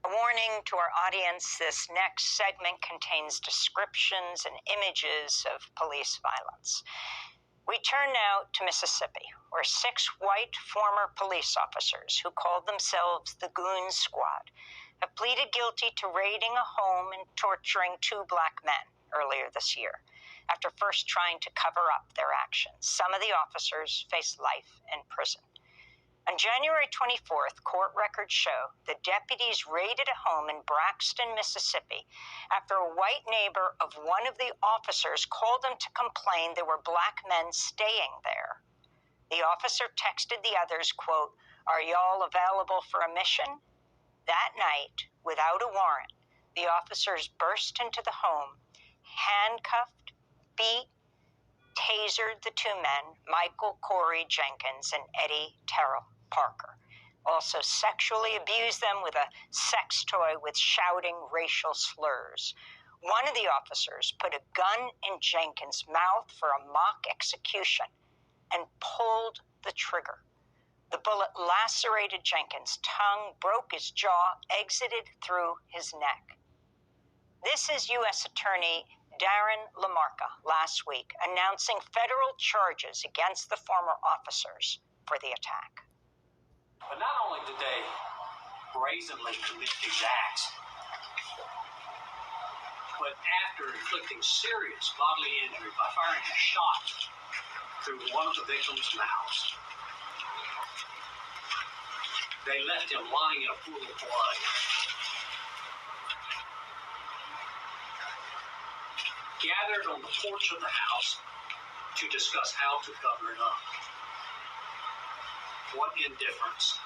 A warning to our audience, this next segment contains descriptions and images of police violence. We turn now to Mississippi, where 6 white former police officers who called themselves the Goon Squad have pleaded guilty to raiding a home and torturing 2 black men earlier this year, after first trying to cover up their actions. Some of the officers face life in prison. On January 24th, court records show that deputies raided a home in Braxton, Mississippi, after a white neighbor of one of the officers called them to complain there were black men staying there. The officer texted the others, quote, "Are y'all available for a mission?" That night, without a warrant, the officers burst into the home, handcuffed, beat, tasered the 2 men, Michael Corey Jenkins and Eddie Terrell Parker. Also sexually abused them with a sex toy with shouting racial slurs. One of the officers put a gun in Jenkins' mouth for a mock execution and pulled the trigger. The bullet lacerated Jenkins' tongue, broke his jaw, exited through his neck. This is U.S. Attorney Darren LaMarca last week announcing federal charges against the former officers for the attack. But not only did they brazenly commit these acts, but after inflicting serious bodily injury by firing a shot through one of the victim's mouths, they left him lying in a pool of blood. Gathered on the porch of the house to discuss how to cover it up. What indifference,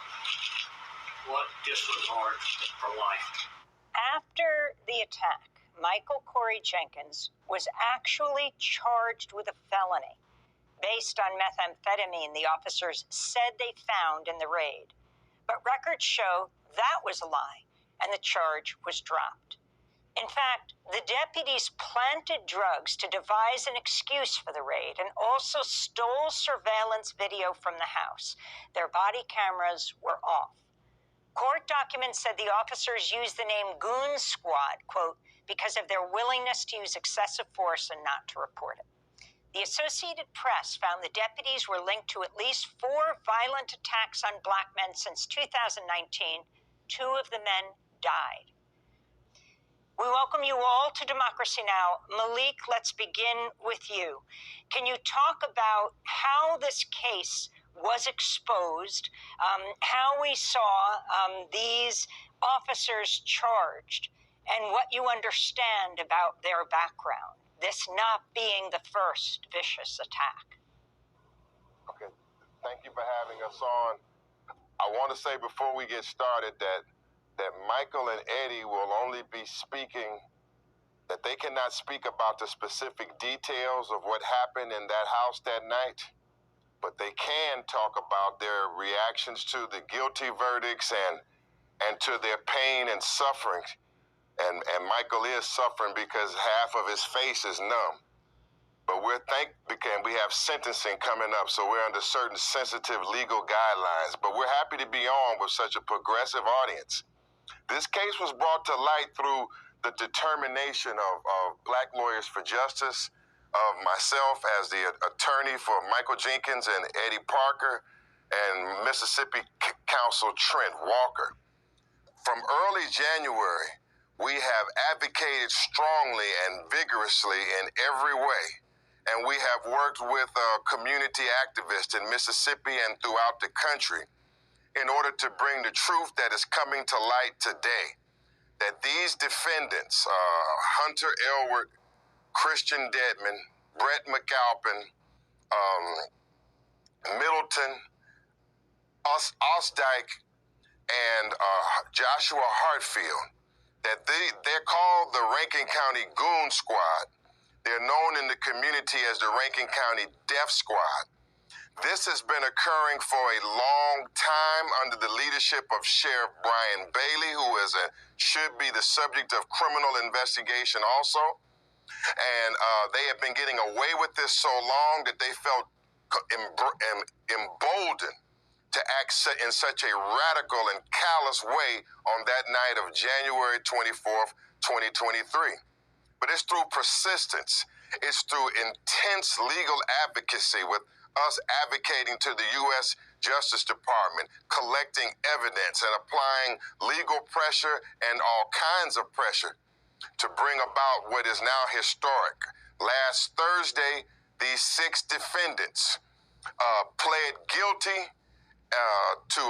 what disregard for life. After the attack, Michael Corey Jenkins was actually charged with a felony based on methamphetamine the officers said they found in the raid. But records show that was a lie, and the charge was dropped. In fact, the deputies planted drugs to devise an excuse for the raid and also stole surveillance video from the house. Their body cameras were off. Court documents said the officers used the name Goon Squad, quote, because of their willingness to use excessive force and not to report it. The Associated Press found the deputies were linked to at least 4 violent attacks on black men since 2019. 2 of the men died. We welcome you all to Democracy Now! Malik, let's begin with you. Can you talk about how this case was exposed, how we saw these officers charged, and what you understand about their background, this not being the first vicious attack? Okay, thank you for having us on. I want to say before we get started that Michael and Eddie will only be speaking, that they cannot speak about the specific details of what happened in that house that night, but they can talk about their reactions to the guilty verdicts and to their pain and suffering. And Michael is suffering because half of his face is numb. But because we have sentencing coming up, so we're under certain sensitive legal guidelines. But we're happy to be on with such a progressive audience. This case was brought to light through the determination of Black Lawyers for Justice, of myself as the attorney for Michael Jenkins and Eddie Parker, and Mississippi Counsel Trent Walker. From early January, we have advocated strongly and vigorously in every way, and we have worked with community activists in Mississippi and throughout the country in order to bring the truth that is coming to light today, that these defendants, Hunter Elwood, Christian Dedman, Brett McAlpin, Middleton, Osdike, and Joshua Hartfield, that they're called the Rankin County Goon Squad. They're known in the community as the Rankin County Death Squad. This has been occurring for a long time under the leadership of Sheriff Brian Bailey, who should be the subject of criminal investigation also. And they have been getting away with this so long that they felt emboldened to act in such a radical and callous way on that night of January 24th, 2023. But it's through persistence. It's through intense legal advocacy, with us advocating to the U.S. Justice Department, collecting evidence and applying legal pressure and all kinds of pressure to bring about what is now historic. Last Thursday, these 6 defendants pled guilty to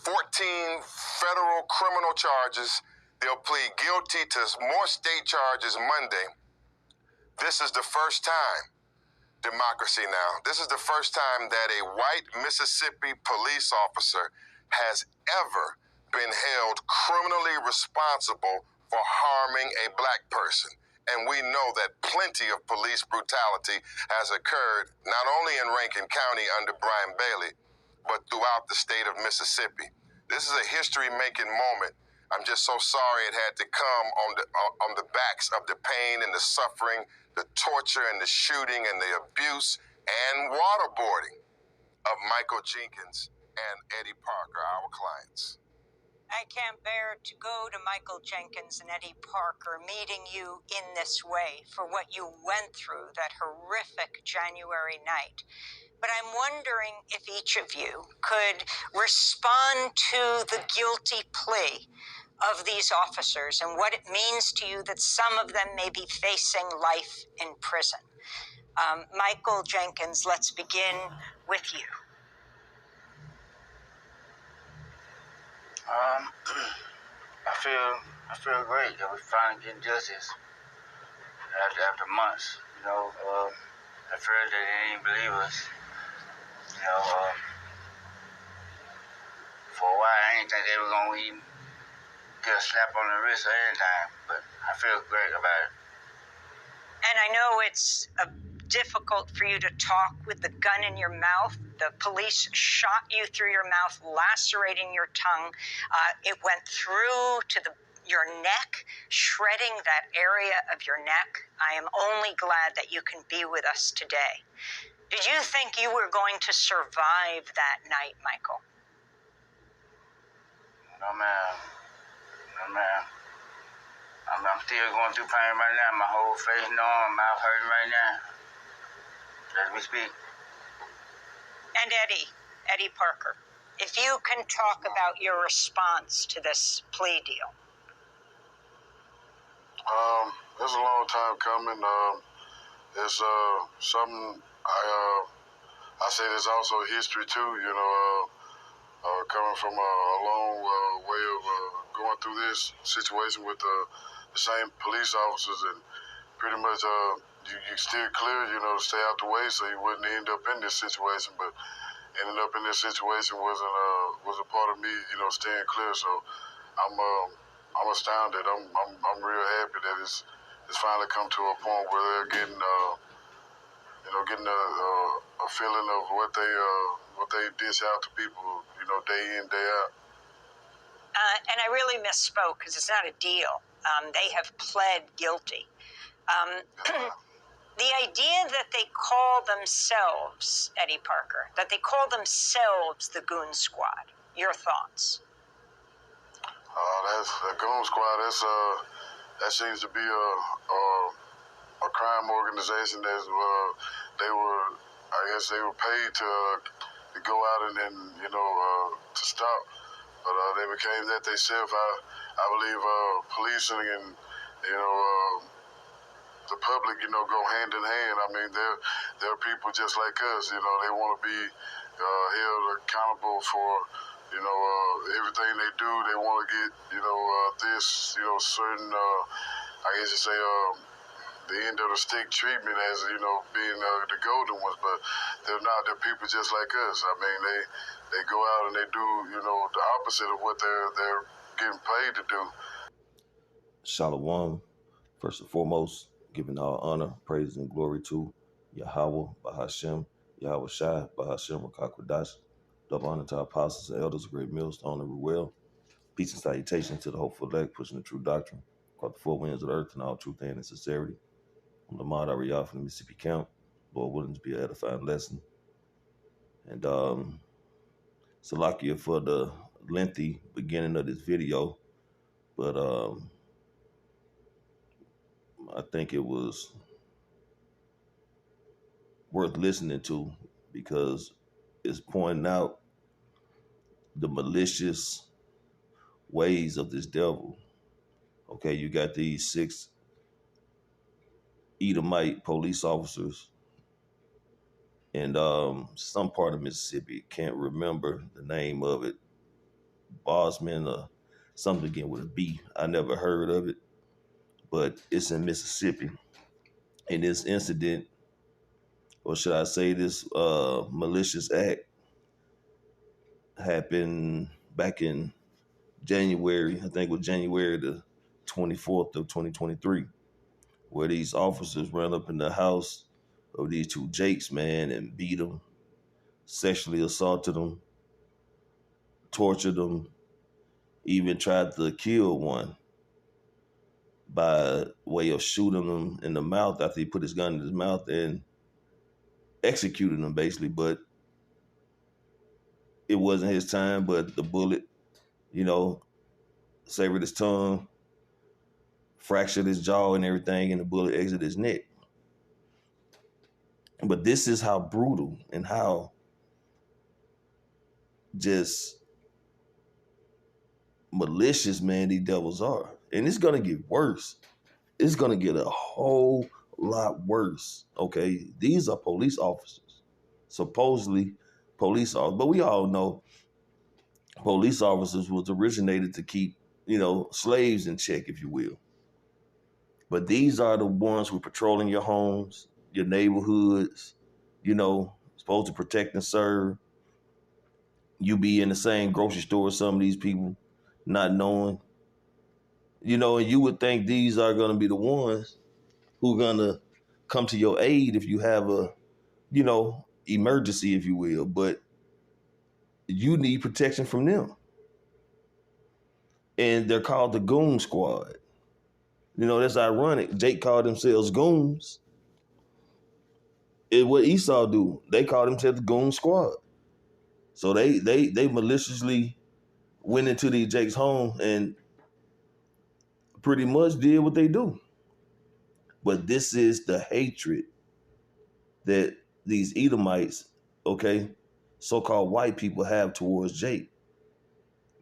14 federal criminal charges. They'll plead guilty to more state charges Monday. This is the first time, democracy now, this is the first time that a white Mississippi police officer has ever been held criminally responsible for harming a black person. And we know that plenty of police brutality has occurred not only in Rankin County under Brian Bailey, but throughout the state of Mississippi. This is a history-making moment. I'm just so sorry it had to come on the backs of the pain and the suffering, the torture and the shooting and the abuse and waterboarding of Michael Jenkins and Eddie Parker, our clients. I can't bear to go to Michael Jenkins and Eddie Parker meeting you in this way for what you went through that horrific January night. But I'm wondering if each of you could respond to the guilty plea of these officers and what it means to you that some of them may be facing life in prison. Michael Jenkins, let's begin with you. I feel great that we're finally getting justice after months. At first they didn't even believe us. For a while I didn't think they were gonna even get a slap on the wrist or anything, but I feel great about it. And I know it's difficult for you to talk with the gun in your mouth. The police shot you through your mouth, lacerating your tongue. It went through to your neck, shredding that area of your neck. I am only glad that you can be with us today. Did you think you were going to survive that night, Michael? No, ma'am. I'm still going through pain right now. My whole face numb, mouth hurting right now. As we speak. And Eddie Parker, if you can talk about your response to this plea deal. It's a long time coming. It's something I say there's also history too, coming from a long way of going through this situation with the same police officers, and pretty much you steer clear, to stay out the way so you wouldn't end up in this situation. But ending up in this situation was a part of me, staying clear. So I'm astounded. I'm real happy that it's finally come to a point where they're getting getting a feeling of what they dish out to people, day in, day out. And I really misspoke because it's not a deal. They have pled guilty. The idea that they call themselves, Eddie Parker, that they call themselves the Goon Squad. Your thoughts? That's the Goon Squad. That seems to be a crime organization that they were paid to go out and to stop, but they became that themselves. I believe policing and the public go hand in hand. I mean, they're people just like us. They want to be held accountable for everything they do. They want to get this certain I guess you say the end of the stick treatment as being the golden ones, but they're not. They're people just like us. I mean, they go out and they do the opposite of what they're getting paid to do. Shalom. First and foremost, giving all honor, praise, and glory to Yahweh, Bahashem, Yahweh Shai, Bahashem, Rakakwadash. Double honor to our apostles and elders of Great Millstone and Ruel. Peace and salutation to the hopeful elect, pushing the true doctrine, across the four winds of the earth in all truth and sincerity. I'm Lamar Ariyah from the Mississippi Camp. Lord willing to be an edifying lesson. And Salakia for the lengthy beginning of this video, but I think it was worth listening to because it's pointing out the malicious ways of this devil. Okay, you got these 6 Edomite police officers in some part of Mississippi. Can't remember the name of it. Bosman or something again with a B. I never heard of it, but it's in Mississippi. And this incident, or should I say this malicious act, happened back in January. I think it was January the 24th of 2023, where these officers ran up in the house of these 2 Jakes, man, and beat them, sexually assaulted them, tortured them, even tried to kill one by way of shooting him in the mouth after he put his gun in his mouth and executed him basically. But it wasn't his time, but the bullet, severed his tongue, fractured his jaw and everything, and the bullet exited his neck. But this is how brutal and how just malicious, man, these devils are. And it's going to get worse. It's going to get a whole lot worse, okay? These are police officers, supposedly police officers. But we all know police officers was originated to keep, slaves in check, if you will. But these are the ones who are patrolling your homes, your neighborhoods, supposed to protect and serve. You be in the same grocery store with some of these people, not knowing. And you would think these are going to be the ones who are going to come to your aid if you have a, emergency, if you will. But you need protection from them. And they're called the Goon Squad. That's ironic. Jake called themselves goons. And what Esau do, they called themselves the Goon Squad. So they maliciously went into these Jake's home and pretty much did what they do. But this is the hatred that these Edomites, okay, so-called white people have towards Jake.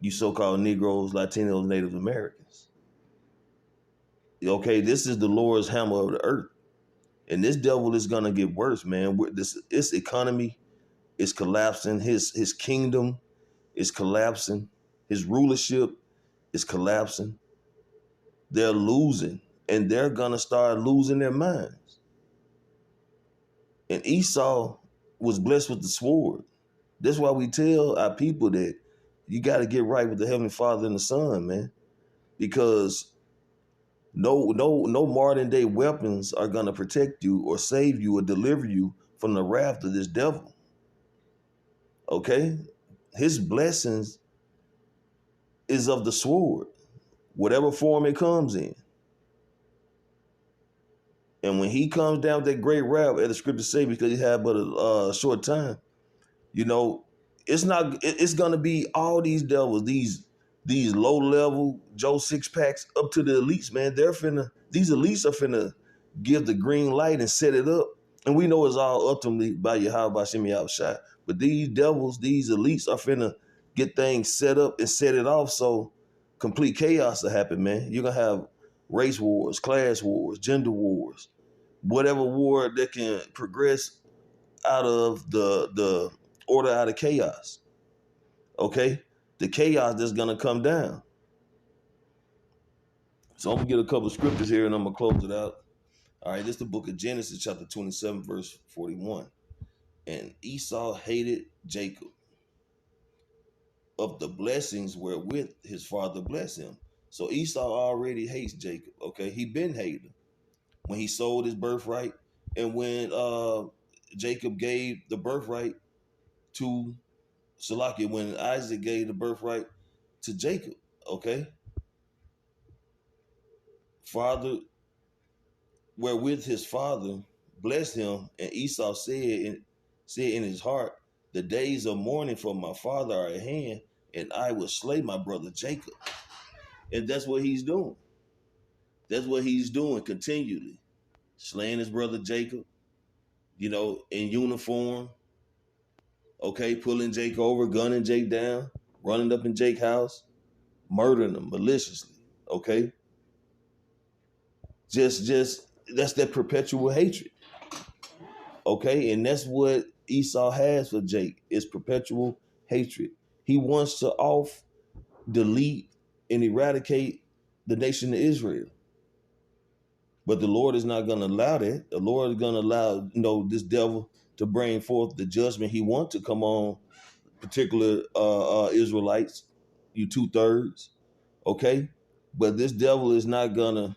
You so-called Negroes, Latinos, Native Americans. Okay, this is the Lord's hammer of the earth. And this devil is going to get worse, man. This economy is collapsing. His kingdom is collapsing. His rulership is collapsing. They're losing. And they're going to start losing their minds. And Esau was blessed with the sword. That's why we tell our people that you got to get right with the Heavenly Father and the Son, man. Because no modern day weapons are going to protect you or save you or deliver you from the wrath of this devil. Okay? His blessings is of the sword, whatever form it comes in. And when he comes down with that great wrath, as the scriptures say, because he had but a short time, it's going to be all these devils, these low level Joe six packs up to the elites, man. These elites are finna give the green light and set it up. And we know it's all ultimately by Yahweh Hashem Yahushua. But these devils, these elites are finna get things set up and set it off so complete chaos will happen, man. You're gonna have race wars, class wars, gender wars, whatever war that can progress out of the order out of chaos. Okay? The chaos that's going to come down. So I'm going to get a couple of scriptures here and I'm going to close it out. All right, this is the book of Genesis, chapter 27, verse 41. And Esau hated Jacob of the blessings wherewith his father blessed him. So Esau already hates Jacob, okay? He been hating when he sold his birthright and when Jacob gave the birthright to Salakia, when Isaac gave the birthright to Jacob, okay? Father, wherewith his father blessed him, and Esau said in his heart, The days of mourning for my father are at hand, and I will slay my brother Jacob. And that's what he's doing. That's what he's doing continually. Slaying his brother Jacob, in uniform. Okay, pulling Jake over, gunning Jake down, running up in Jake's house, murdering him maliciously. Okay? Just that's that perpetual hatred. Okay, and that's what Esau has for Jake, is perpetual hatred. He wants to delete, and eradicate the nation of Israel. But the Lord is not going to allow that. The Lord is going to allow, this devil to bring forth the judgment he wants to come on particular Israelites, you 2/3, okay? But this devil is not going to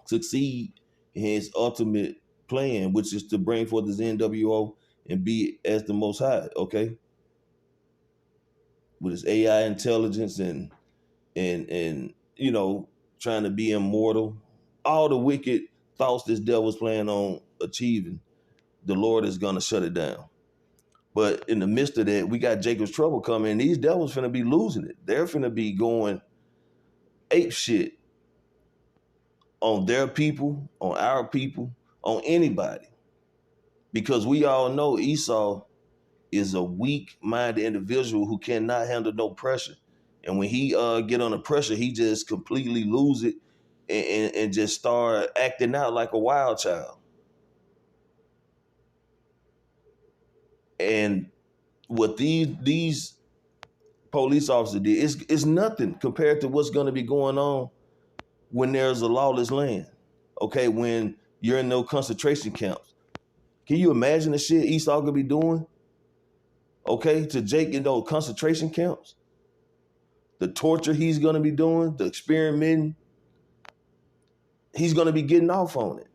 succeed in his ultimate plan, which is to bring forth his NWO and be as the Most High, okay? With his AI intelligence and trying to be immortal, all the wicked thoughts this devil's planning on achieving, the Lord is gonna shut it down. But in the midst of that, we got Jacob's trouble coming, and these devils finna be losing it. They're finna be going ape shit on their people, on our people, on anybody. Because we all know Esau is a weak-minded individual who cannot handle no pressure. And when he get under pressure, he just completely lose it and just start acting out like a wild child. And what these police officers did is nothing compared to what's going to be going on when there's a lawless land. Okay, when you're in those concentration camps. Can you imagine the shit Esau could be doing? Okay, to Jake in those concentration camps? The torture he's going to be doing, the experimenting, he's going to be getting off on it.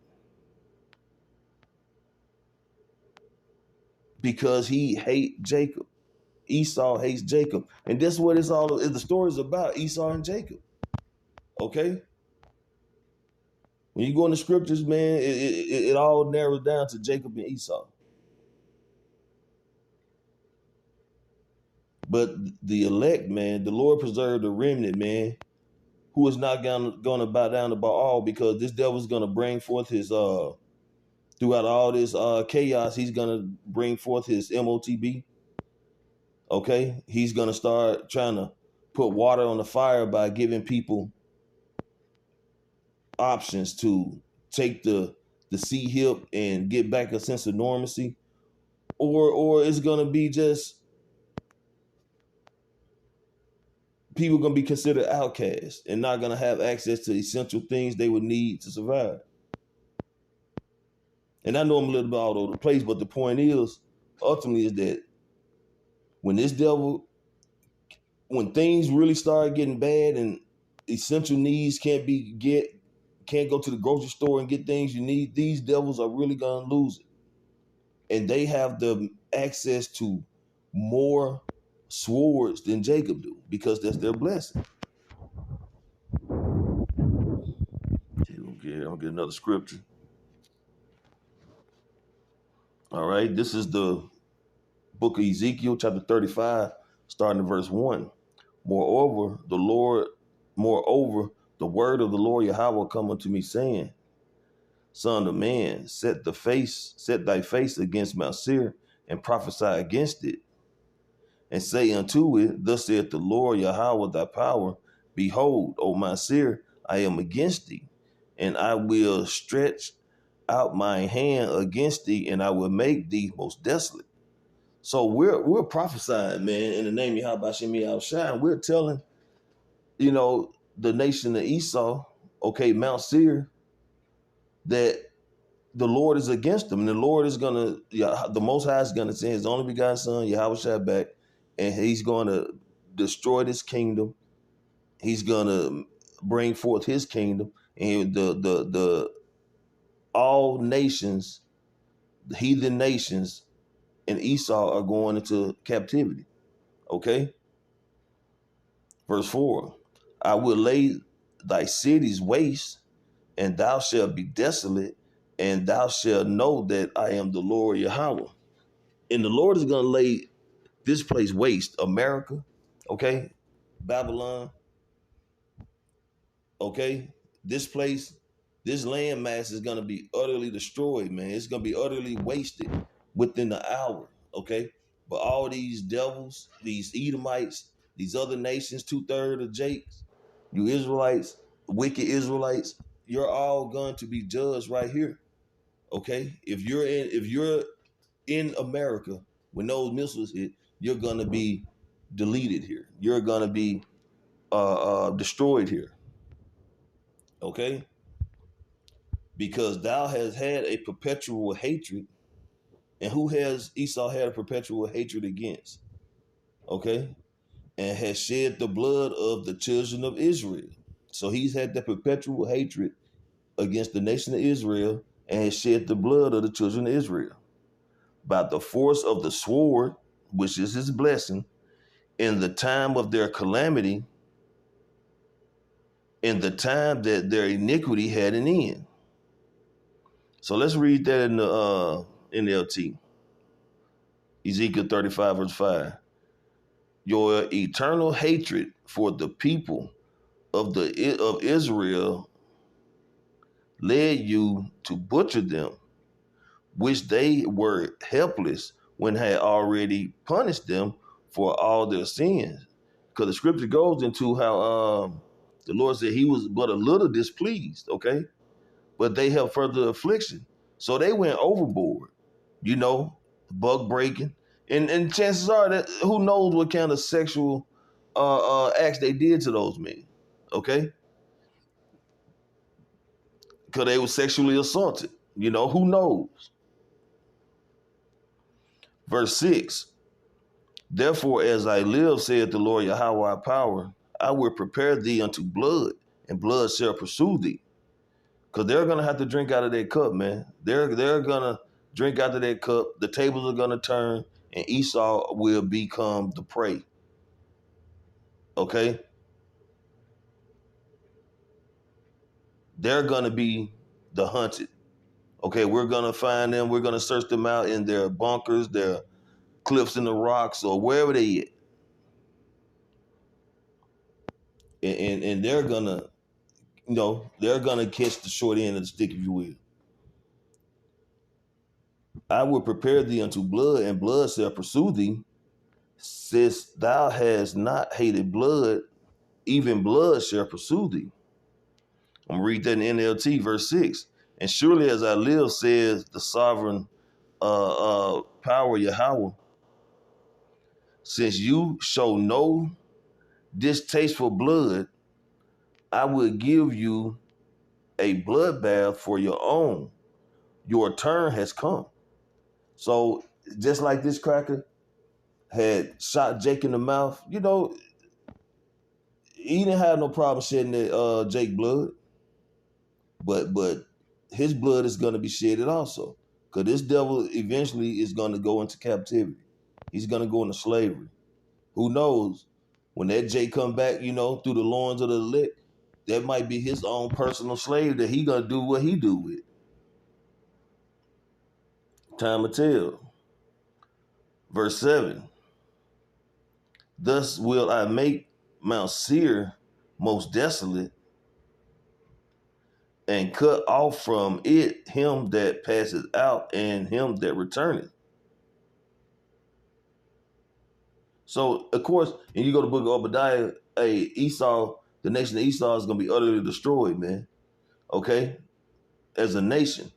Because he hates Jacob. Esau hates Jacob. And that's what the story's about, Esau and Jacob. Okay? When you go in the scriptures, man, it all narrows down to Jacob and Esau. But the elect, man, the Lord preserved the remnant, man, who is not going to bow down to Baal, because this devil's going to bring forth his, throughout all this chaos, he's going to bring forth his MOTB. Okay? He's going to start trying to put water on the fire by giving people options to take the C hip and get back a sense of normalcy, or it's going to be just people going to be considered outcasts and not going to have access to essential things they would need to survive. And I know I'm a little bit all over the place, but the point is, ultimately, is that when things really start getting bad and essential needs can't go to the grocery store and get things you need, these devils are really going to lose it. And they have the access to more swords than Jacob do, because that's their blessing. Okay, I'll get another scripture. All right, this is the book of Ezekiel, chapter 35, starting in verse 1. Moreover, the word of the Lord Yahweh come unto me, saying, Son of man, set thy face against Mount Seir, and prophesy against it, and say unto it, Thus saith the Lord Yahweh thy power, Behold, O Mount Seir, I am against thee, and I will stretch out my hand against thee, and I will make thee most desolate. So we're prophesying, man, in the name of Yahweh Shem Yahushua. We're telling, the nation of Esau, okay, Mount Seir, that the Lord is against them. And the Lord is the Most High is going to send his only begotten son, Yahushua, back, and he's going to destroy this kingdom. He's going to bring forth his kingdom, and all nations, the heathen nations, and Esau are going into captivity. Okay? Verse 4, I will lay thy cities waste, and thou shalt be desolate, and thou shalt know that I am the Lord Yahweh. And the Lord is going to lay this place waste. America, okay? Babylon, okay? This place, this landmass is going to be utterly destroyed, man. It's going to be utterly wasted within the hour, okay? But all these devils, these Edomites, these other nations, 2/3 of Jakes, you Israelites, wicked Israelites, you're all going to be judged right here, okay? If you're in America when those missiles hit, you're going to be deleted here. You're going to be destroyed here, okay? Because thou has had a perpetual hatred. And who has Esau had a perpetual hatred against? Okay? And has shed the blood of the children of Israel. So he's had that perpetual hatred against the nation of Israel and has shed the blood of the children of Israel. By the force of the sword, which is his blessing, in the time of their calamity, in the time that their iniquity had an end. So let's read that in the NLT. Ezekiel 35 verse 5. Your eternal hatred for the people of Israel led you to butcher them, which they were helpless when had already punished them for all their sins. Because the scripture goes into how the Lord said he was but a little displeased, okay? But they have further affliction. So they went overboard, buck breaking. And chances are that who knows what kind of sexual acts they did to those men, okay? Because they were sexually assaulted, who knows? Verse 6, therefore as I live, saith the Lord Yahweh our power, I will prepare thee unto blood, and blood shall pursue thee. Because they're going to have to drink out of their cup, man. They're going to drink out of their cup. The tables are going to turn, and Esau will become the prey. Okay? They're going to be the hunted. Okay, we're going to find them. We're going to search them out in their bunkers, their cliffs in the rocks, or wherever they at. And they're going to, they're going to catch the short end of the stick, if you will. I will prepare thee unto blood, and blood shall pursue thee. Since thou hast not hated blood, even blood shall pursue thee. I'm going to read that in NLT, verse 6. And surely as I live, says the sovereign power Yahweh, since you show no distaste for blood, I will give you a bloodbath for your own. Your turn has come. So just like this cracker had shot Jake in the mouth, he didn't have no problem shedding that Jake blood. But his blood is going to be shedded also. Because this devil eventually is going to go into captivity. He's going to go into slavery. Who knows? When that Jake come back, through the loins of the elect, that might be his own personal slave that he going to do what he do with. Time will tell. Verse 7. Thus will I make Mount Seir most desolate, and cut off from it him that passeth out and him that returneth. So, of course, and you go to the book of Obadiah, Esau, the nation of Esau is going to be utterly destroyed, man. Okay? As a nation.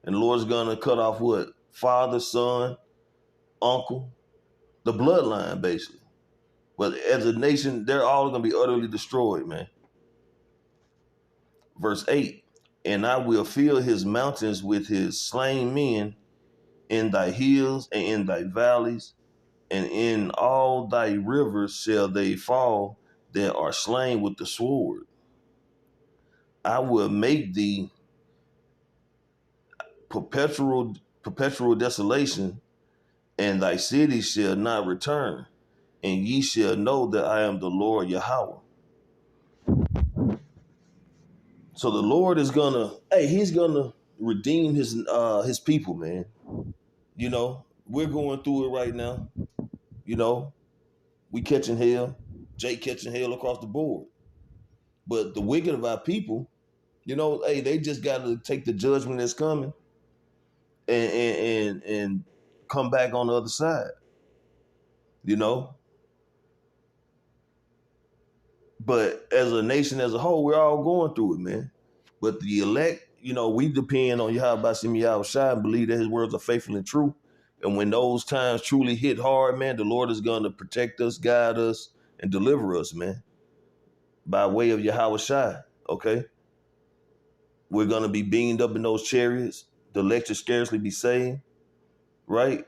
And the Lord's going to cut off what? Father, son, uncle, the bloodline, basically. But as a nation, they're all going to be utterly destroyed, man. Verse 8, and I will fill his mountains with his slain men in thy hills and in thy valleys, and in all thy rivers shall they fall that are slain with the sword. I will make thee perpetual desolation, and thy cities shall not return, and ye shall know that I am the Lord Yahweh. So the Lord is he's gonna redeem his people, man. we're going through it right now. You know, we catching hell, Jake catching hell across the board. But the wicked of our people, you know, hey, they just got to take the judgment that's coming and come back on the other side. You know. But as a nation as a whole, we're all going through it, man. But the elect, you know, we depend on Yahweh Shem Yahweh Shai and believe that his words are faithful and true. And when those times truly hit hard, man, the Lord is going to protect us, guide us, and deliver us, man, by way of Yahweh Shai, okay? We're going to be beamed up in those chariots. The elect should scarcely be saved, right?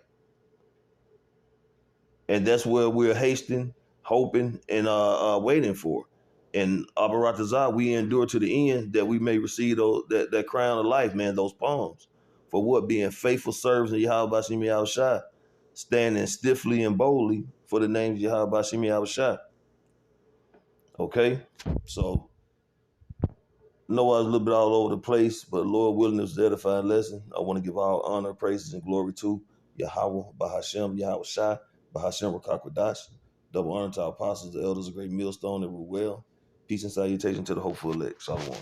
And that's where we're hasting, hoping, and waiting for. And Abaratazah, we endure to the end that we may receive that crown of life, man, those palms. For what? Being faithful servants of Yahweh Bashim Yahweh Shai, standing stiffly and boldly for the name of Yahweh Bashim Yahweh Shai. Okay? So, I know I was a little bit all over the place, but Lord willing, it was an edifying lesson. I want to give all honor, praises, and glory to Yahweh Bahashem Yahweh Shai, Bahashem Rakakwadash. Double honor to our apostles, the elders, a great millstone, and Ruel. Peace and salutation to the hopeful elect. Shalom.